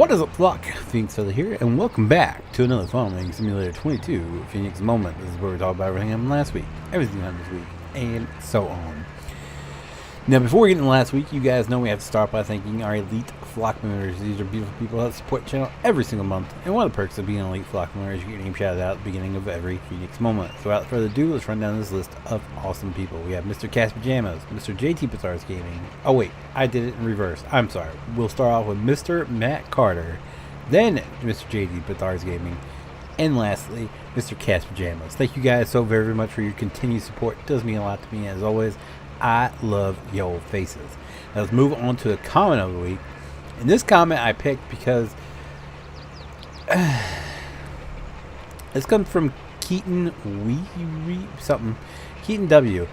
What is up, flock? Feenix here, and welcome back to another Farming Simulator 22 Feenix Moment. This is where we talk about everything happened last week, everything happened this week, and so on. Now, before we get into last week, you guys know we have to start by thanking our elite flock members. These are beautiful people that support the channel every single month, and one of the perks of being an elite flock member is you get your name shouted out at the beginning of every Feenix Moment. So without further ado, let's run down this list of awesome people. We have Mr. Cast Pajamas, Mr. JT Bathars Gaming. Oh wait, I did it in reverse. I'm sorry. We'll start off with Mr. Matt Carter, then Mr. JT Bathars Gaming, and lastly, Mr. Cast Pajamas. Thank you guys so very much for your continued support. It does mean a lot to me, as always. I love your faces. Now let's move on to the comment of the week. And this comment I picked because this comes from Keaton Keaton W.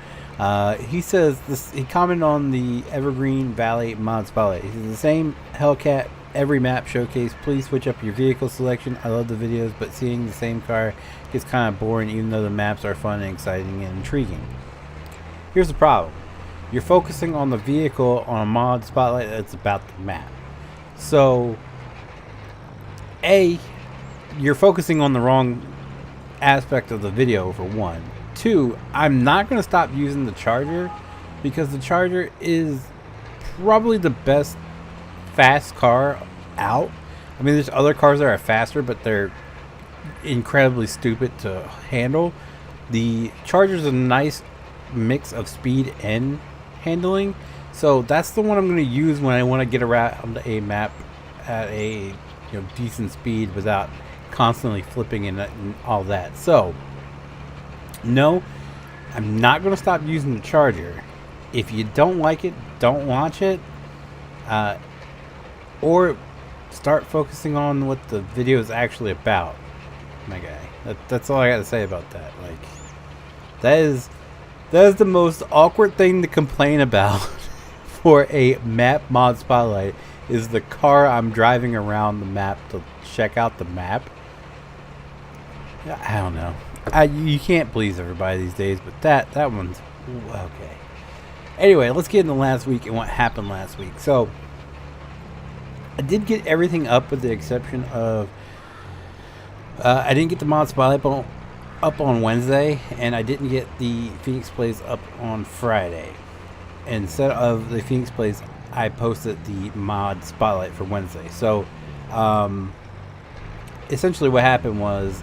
He says this. He commented on the Evergreen Valley mod spotlight. He says the same Hellcat every map showcase. Please switch up your vehicle selection. I love the videos, but seeing the same car gets kind of boring, even though the maps are fun and exciting and intriguing. Here's the problem. You're focusing on the vehicle on a mod spotlight that's about the map. So, A, you're focusing on the wrong aspect of the video, for one. Two, I'm not going to stop using the Charger because the Charger is probably the best fast car out. I mean, there's other cars that are faster, but they're incredibly stupid to handle. The Charger's a nice mix of speed and handling, so that's the one I'm going to use when I want to get around a map at a decent speed without constantly flipping and all that. So no, I'm not going to stop using the Charger. If you don't like it, don't watch it, or start focusing on what the video is actually about, my guy. That's all I got to say about that. Like, that is the most awkward thing to complain about for a map mod spotlight, is the car I'm driving around the map to check out the map. I don't know. You can't please everybody these days, but that one's okay. Anyway, let's get into last week and what happened last week. So, I did get everything up with the exception of I didn't get the mod spotlight up on Wednesday, and I didn't get the Feenix Plays up on Friday. Instead of the Feenix Plays, I posted the mod spotlight for Wednesday. So essentially what happened was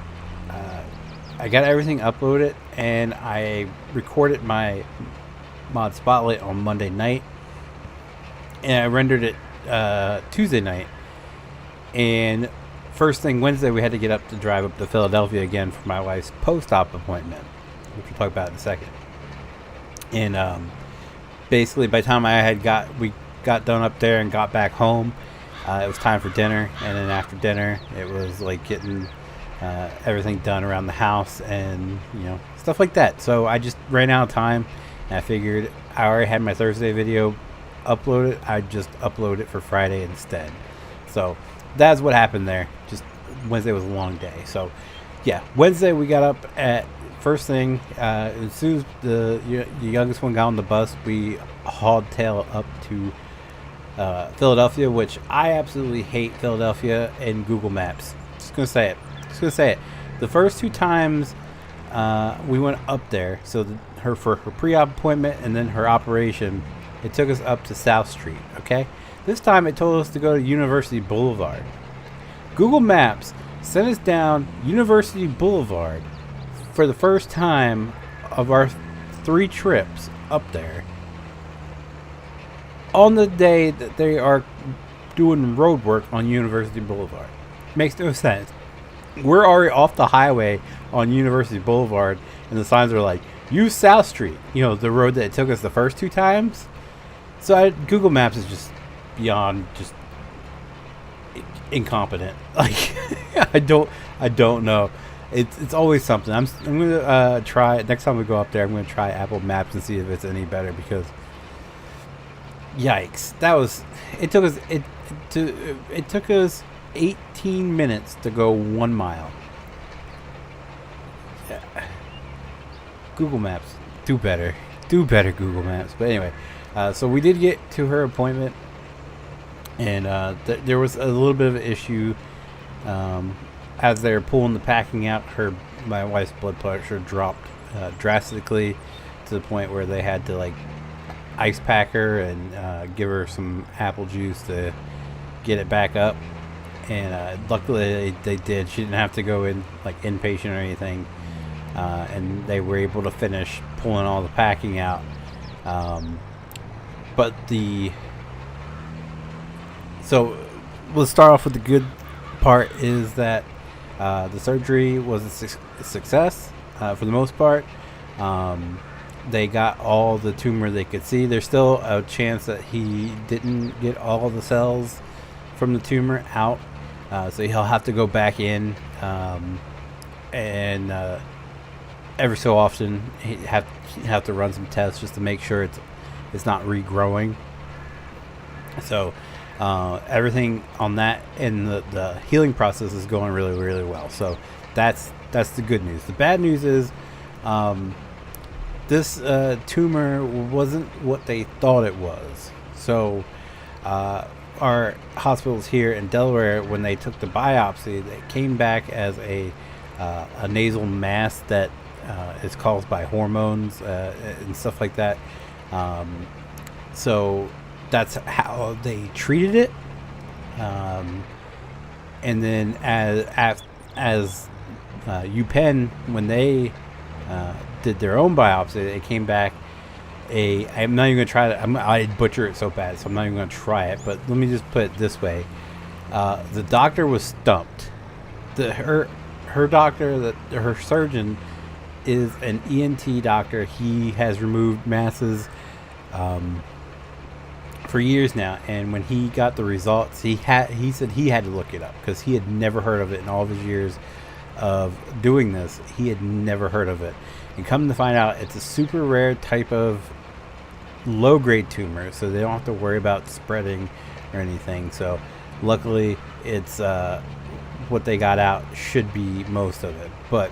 I got everything uploaded and I recorded my mod spotlight on Monday night, and I rendered it Tuesday night, and first thing Wednesday we had to get up to drive up to Philadelphia again for my wife's post-op appointment, which we'll talk about in a second. And basically by the time we got done up there and got back home, it was time for dinner, and then after dinner it was like getting everything done around the house and stuff like that. So I just ran out of time, and I figured I already had my Thursday video uploaded. I'd just upload it for Friday instead. So that's what happened there. Just Wednesday was a long day. So yeah, Wednesday we got up at first thing. As soon as the youngest one got on the bus, we hauled tail up to Philadelphia, which I absolutely hate Philadelphia and Google Maps. Just gonna say it. The first two times we went up there, so for her pre-op appointment and then her operation, it took us up to South Street. Okay. This time it told us to go to University Boulevard. Google Maps sent us down University Boulevard for the first time of our 3 trips up there on the day that they are doing road work on University Boulevard. Makes no sense. We're already off the highway on University Boulevard, and the signs are like, use South Street, the road that it took us the first 2 times. So Google Maps is just beyond just incompetent. Like, I don't know. It's always something. I'm gonna try next time we go up there. I'm gonna try Apple Maps and see if it's any better, because yikes, it took us 18 minutes to go 1 mile. Yeah. Google Maps, do better Google Maps. But anyway, so we did get to her appointment. And there was a little bit of an issue as they were pulling the packing out. My wife's blood pressure dropped drastically to the point where they had to like ice pack her and give her some apple juice to get it back up. And luckily they did. She didn't have to go in like inpatient or anything, and they were able to finish pulling all the packing out. So let's start off with the good part is that the surgery was a success for the most part. They got all the tumor they could see. There's still a chance that he didn't get all the cells from the tumor out, so he'll have to go back in, and every so often he have to run some tests just to make sure it's not regrowing. So everything on that and the healing process is going really, really well. So that's the good news. The bad news is this tumor wasn't what they thought it was. So our hospitals here in Delaware, when they took the biopsy, they came back as a nasal mass that is caused by hormones and stuff like that. So that's how they treated it. And then as UPenn, when they did their own biopsy, it came back I'm not even gonna try it. I'd butcher it so bad, so I'm not even gonna try it. But let me just put it this way: the doctor was stumped. Her doctor, her surgeon, is an ENT doctor. He has removed masses for years now, and when he got the results, he said he had to look it up because he had never heard of it in all of his years of doing this. He had never heard of it, and come to find out, it's a super rare type of low-grade tumor, so they don't have to worry about spreading or anything. So luckily, it's what they got out should be most of it, but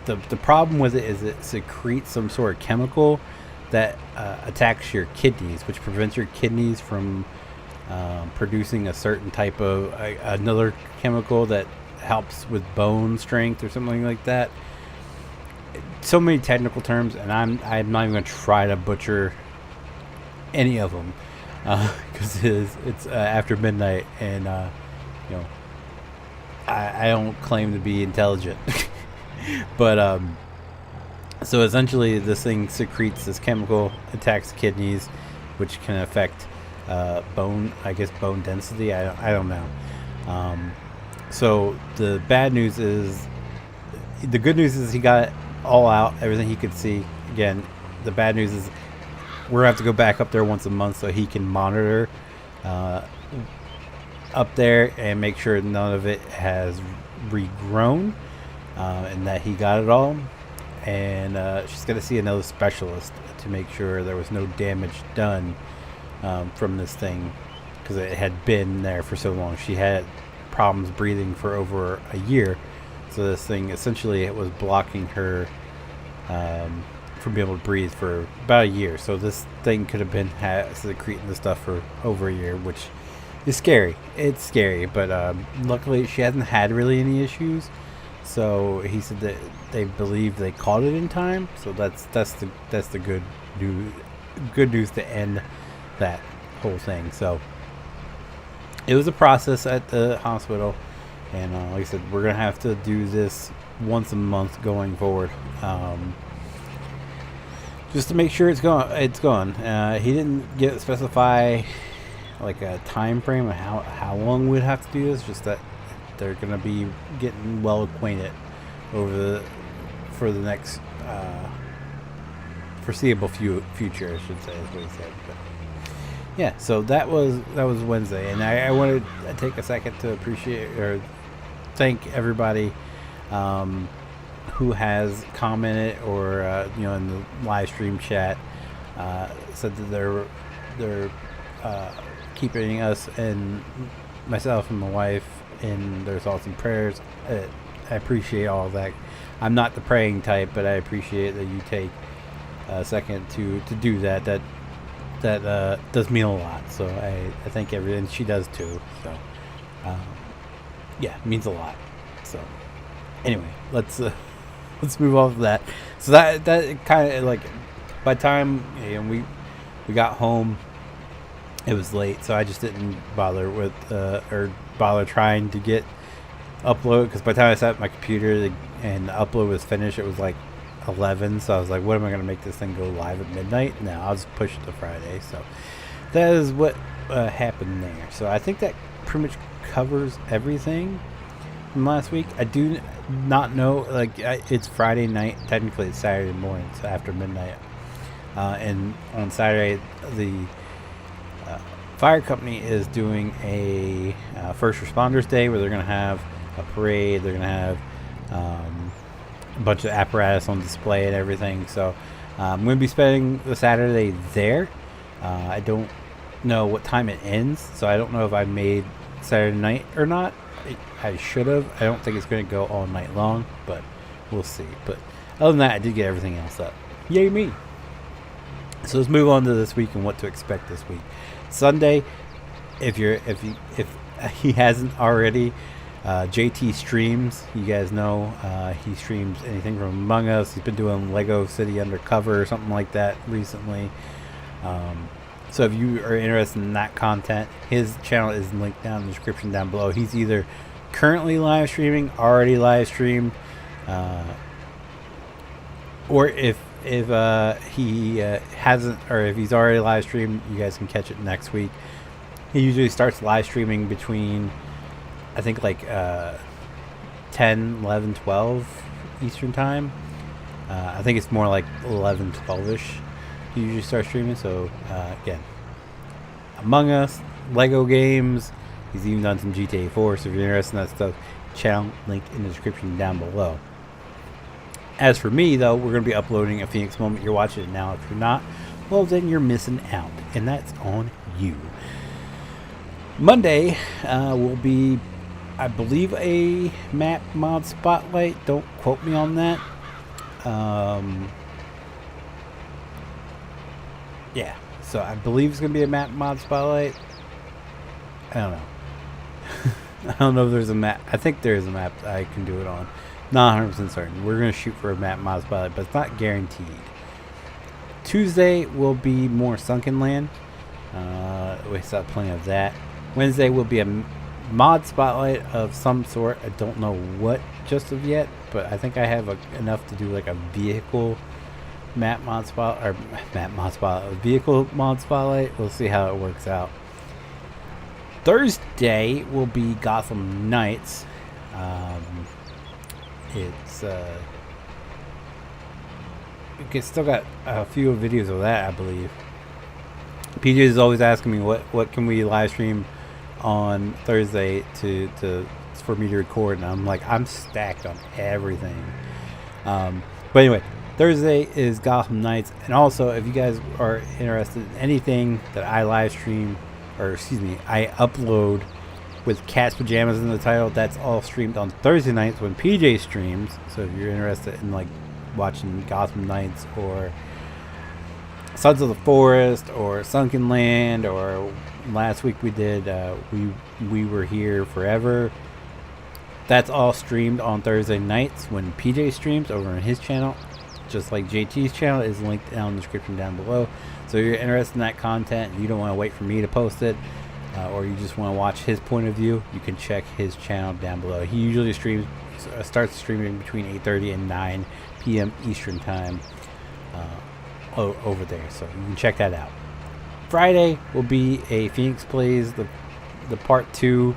the problem with it is it secretes some sort of chemical that attacks your kidneys, which prevents your kidneys from producing a certain type of another chemical that helps with bone strength or something like that. So many technical terms, and I'm not even going to try to butcher any of them because it's after midnight, and I don't claim to be intelligent. But so essentially this thing secretes this chemical, attacks kidneys, which can affect bone density. I don't know. So the bad news is, the good news is he got it all out, everything he could see. Again, the bad news is we're gonna have to go back up there once a month so he can monitor up there and make sure none of it has regrown, and that he got it all. And she's gonna see another specialist to make sure there was no damage done from this thing, because it had been there for so long. She had problems breathing for over a year, so this thing essentially it was blocking her from being able to breathe for about a year. So this thing could have been secreting the stuff for over a year, which is scary. It's scary, but luckily she hasn't had really any issues. So he said that they believe they caught it in time. So that's the good news to end that whole thing. So it was a process at the hospital, and like I said, we're gonna have to do this once a month going forward, just to make sure it's gone. He didn't specify like a time frame of how long we'd have to do this. Just that they're gonna be getting well acquainted for the next foreseeable future, I should say, is what he said. But yeah, so that was Wednesday, and I wanted to take a second to appreciate or thank everybody who has commented or in the live stream chat said that they're keeping us and myself and my wife in their thoughts and prayers. I appreciate all of that. I'm not the praying type, but I appreciate that you take a second to do that. That that does mean a lot. So I think everything she does too. So yeah, it means a lot. So anyway, let's move off of that. So that kind of like, by the time we got home, it was late, so I just didn't bother with or bother trying to get upload, because by the time I sat at my computer and the upload was finished, it was like 11. So I was like, what am I going to make this thing go live at midnight? No, I'll just push it to Friday. So that is what happened there. So I think that pretty much covers everything from last week. I do not know, like, it's Friday night, technically it's Saturday morning, so after midnight, and on Saturday the fire company is doing a first responders day, where they're going to have a parade. They're going to have a bunch of apparatus on display and everything. So I'm going to be spending the Saturday there. I don't know what time it ends, so I don't know if I made Saturday night or not. I should have. I don't think it's going to go all night long, but we'll see. But other than that, I did get everything else up. Yay me! So let's move on to this week and what to expect this week. Sunday, if he hasn't already, JT streams. You guys know he streams anything from Among Us. He's been doing Lego City Undercover or something like that recently. So if you are interested in that content, his channel is linked down in the description down below. He's either currently live streaming, already live streamed, or if he hasn't, or if he's already live streamed, you guys can catch it next week. He usually starts live streaming between, I think, like 10, 11, 12 Eastern time. I think it's more like 11, 12ish. He usually starts streaming. So again, Among Us, Lego games. He's even done some GTA 4. So if you're interested in that stuff, channel link in the description down below. As for me, though, we're going to be uploading a Feenix moment. You're watching it now. If you're not, well, then you're missing out, and that's on you. Monday will be, I believe, a map mod spotlight. Don't quote me on that. Yeah, so I believe it's going to be a map mod spotlight. I don't know. I don't know if there's a map. I think there is a map that I can do it on. Not 100% certain. We're going to shoot for a map mod spotlight, but it's not guaranteed. Tuesday will be more Sunken Land. We still have plenty of that. Wednesday will be a mod spotlight of some sort. I don't know what just of yet, but I think I have enough to do like a vehicle map mod spot, or map mod spotlight, a vehicle mod spotlight. We'll see how it works out. Thursday will be Gotham Knights. It's still got a few videos of that, I believe. PJ is always asking me what can we live stream on Thursday for me to record, and I'm like, I'm stacked on everything. But anyway, Thursday is Gotham Knights, and also if you guys are interested in anything that I live stream, or excuse me, I upload with Cat's Pajamas in the title, that's all streamed on Thursday nights when PJ streams. So if you're interested in like watching Gotham Knights or Sons of the Forest or Sunken Land, or last week we did we Were Here Forever, that's all streamed on Thursday nights when PJ streams over on his channel. Just like JT's channel is linked down in the description down below. So if you're interested in that content and you don't want to wait for me to post it, or you just want to watch his point of view, you can check his channel down below. He usually starts streaming between 8:30 and 9 p.m. Eastern time over there, so you can check that out. Friday will be a Feenix Plays the part 2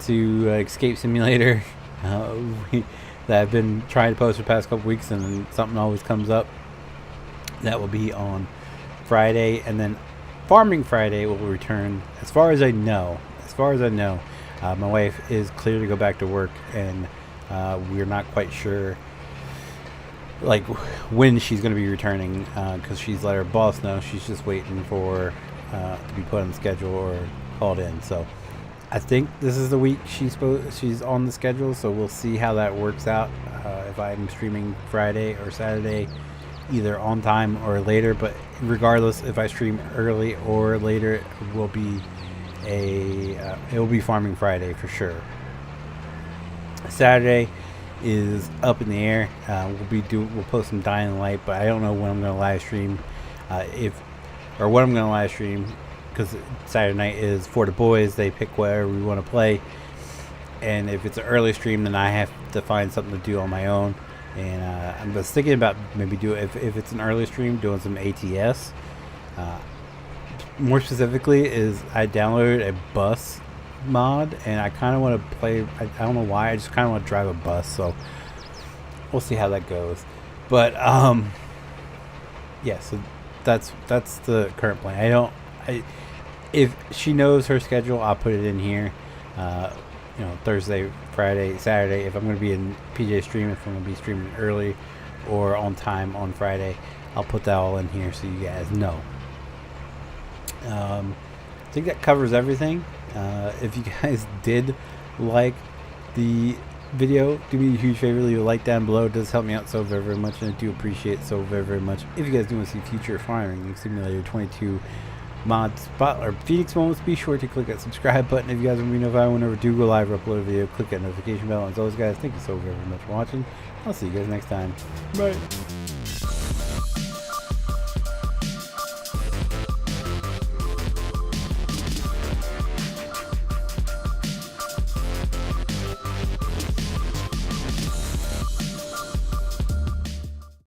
to Escape Simulator that I've been trying to post for the past couple weeks, and something always comes up. That will be on Friday, and then Farming Friday will return, as far as I know. My wife is clear to go back to work, and we're not quite sure like when she's going to be returning, because she's let her boss know. She's just waiting for to be put on the schedule or called in. So I think this is the week she's on the schedule, so we'll see how that works out. If I'm streaming Friday or Saturday, either on time or later. But regardless, if I stream early or later, it will be Farming Friday for sure. Saturday is up in the air. We'll post some Dying Light, but I don't know when I'm going to live stream, what I'm going to live stream, because Saturday night is for the boys. They pick whatever we want to play, and if it's an early stream, then I have to find something to do on my own. And I'm just thinking about maybe if it's an early stream, doing some ATS. More specifically, is I downloaded a bus mod, and I kind of want to play. I don't know why. I just kind of want to drive a bus. So we'll see how that goes. But yeah. So that's the current plan. If she knows her schedule, I'll put it in here. Thursday, Friday, Saturday. If I'm going to be in PJ stream, if I'm going to be streaming early or on time on Friday, I'll put that all in here so you guys know. I think that covers everything. If you guys did like the video, do me a huge favor, leave a like down below. It does help me out so very, very much, and I do appreciate it so very, very much. If you guys do want to see future Farming Simulator 22 mod spot or Feenix moments, be sure to click that subscribe button. If you guys want to be notified whenever I do go live or upload a video, click that notification bell. And as always, guys, thank you so very, very much for watching. I'll see you guys next time. Bye.